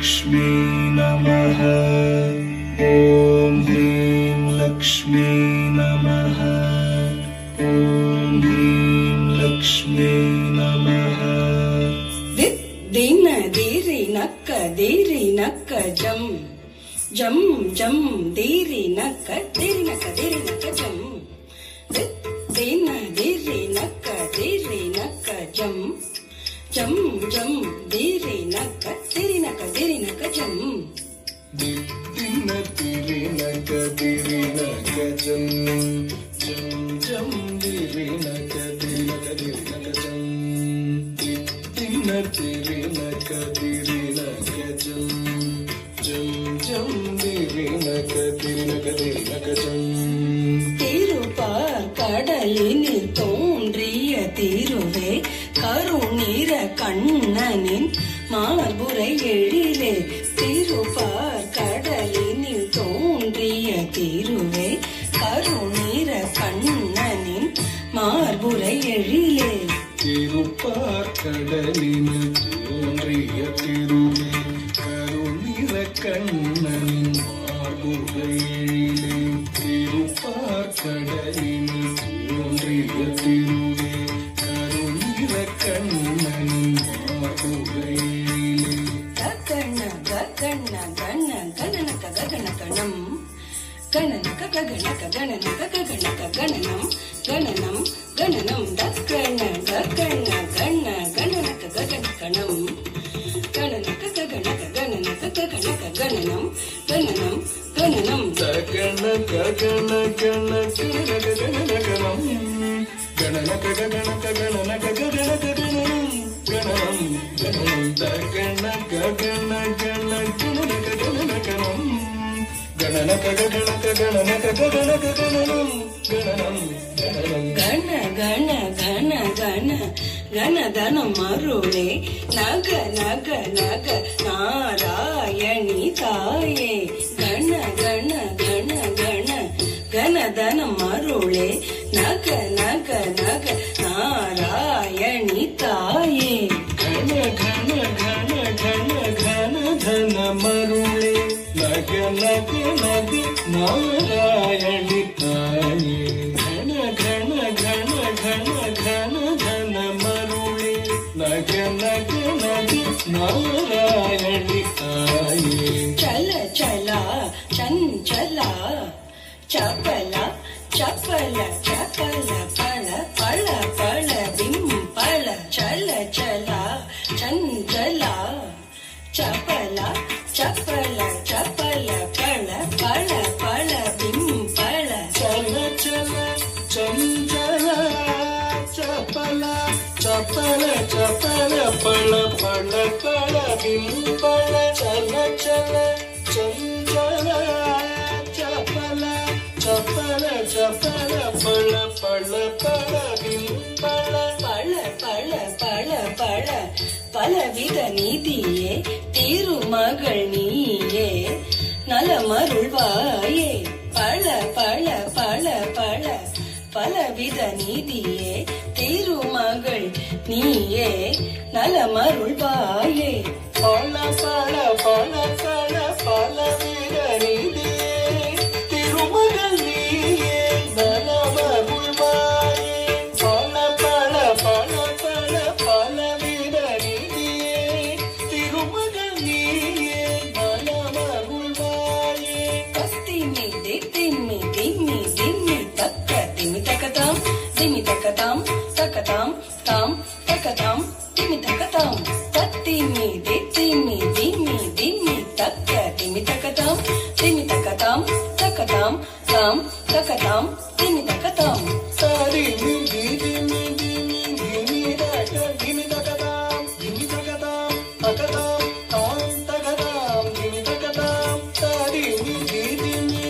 लक्ष्मी नमः। ॐ ह्रीं लक्ष्मी नमः। ॐ ह्रीं लक्ष्मी नमः। दिन दीरि नक्क जम जम जम दीरि नक्क जम दिन दीरि नक्क जम जम जम दीरि नक्क जम दिन दीरि नक्क जम जम जम दीरि नक्क जम दिन दीरि नक्क जम जम जम दीरि नक्क जम। திருப்பார் கடலினில் தோன்றிய திருவே கருநீர கண்ணனின் மார்புரை எழிலே திருப்பார் கடலினில் தோன்றிய திருவே கருநீர கண்ணனின் மார்புரை எழிலே திருப்பார் கடலினில் தோன்றிய திருவே கருநீர கண்ணனின் மார்புரை எழிலே திருப்பார் கடலினில் தோன்றிய திருவே கருநீர கண்ணனின் மார்புரை எழிலே கண கண கண கணனக கணனம் கணனக கணனக கணனக கணனக கணனம் கணனம் கணனம் தக்கண கண கண கணனக கணனம் கணனக கணனக கணனக கணனக கணனம் கணனம் கணனம் தகண கண கண கணனக கணனகனம் கணனக கணனக கணனக கணனக கணனம் கணனம் கணனம் தகண கண கண கணனக கணனகனம் கணனக கணனக கணனக கணனக கணனம் கணனம் கணனம் கண கண கண கண கணதன மருளே நக நக நக நாராயணி தாயே கண கண கண கண கணதன மருளே நக நக நக நாராயணி தாயே கண கண கண கண கண தன மருளே நக நக நக நாராயணி தாயே கண கண கண கண கண தன மருளே நக நக நக நாராயணி தாயே ಚಲ ಚಲ ಚಂಚಲ ಚಪಲ ಚಪಲ ಚಪಲ ಪಳ ಪಳ ಪಳ ಬಿಂಪಳ ಚಲ ಚಲ ಚಂಚಲ ಚಪಲ ಚಪಲ ಚಪಲ ಪಳ ಪಳ ಪಳ ಬಿಂಪಳ ಚಲ ಚಲ ಚಂಚಲ ಚಪಲ ಚಪಲ ಚಪಲ ಪಳ ಪಳ ಪಳ ಬಿಂಪಳ ಚಲ ಚಲ ಚಂಚಲ ಚಪಲ ಚಪಲ ಚಪಲ ಪಳ ಪಳ ಪಳ ಬಿಂಪಳ பழ பழ பழ பழ பலவித நீதியே திருமகள் நீயே நலமருள்வாயே பழ பழ பழ பழ பலவித நீதியே திருமகள் நீயே நலமருள்வாயே பல பல பல பல பலவித நீதியே திருமகள் நீயே நலமருள்வாயே பல பல பல பல பலவித நீதியே திருமகள் நீயே நலமருள்வாயே திம்மி திம்மி திம்மி திம்மி தக்க திம்மி தக்கதாம் திம்மி தக்கதாம் தக்கதாம் தாம் தக்கதாம் திம்மி தக்கதாம் தத்திம்மி திம்மி திம்மி திம்மி தக்க திம்மி தக்கதாம் திம்மி தக்கதாம் தக்கதாம் தாம் தக்கதாம் திம்மி தக்கதாம் சரி திமி திமி திமி திமி தக்க திமி தக்கதாம் திமி தக்கதாம் தக்கதாம் தாம் தக்கதாம் திமி தக்கதாம் சரி திமி திமி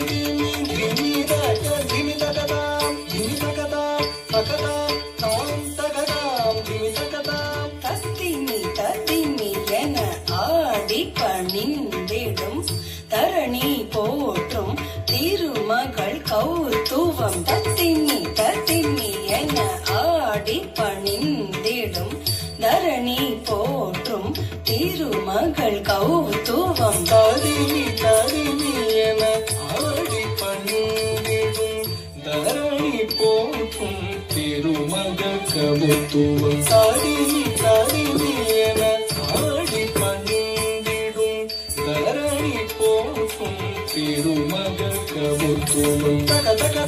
திமி தக்க திமி தக்கதாம் திமி தக்கதாம் தக்கதாம் தாம் தக்கதாம் திமி தக்கதாம் தத்திம்மி என ஆடி பணிந்திடும் தரணி போற்றும் திருமகள் கௌத்துவம் தத்திம்மி என ஆடி பணிந்திடும் தரணி போற்றும் திருமகள் கௌத்துவம் கவுத்துவம் சாடினி சாடினி என ஆடி பணிந்திடும் தரணி போற்றும் திருமகள் கவுத்துவம் தக தக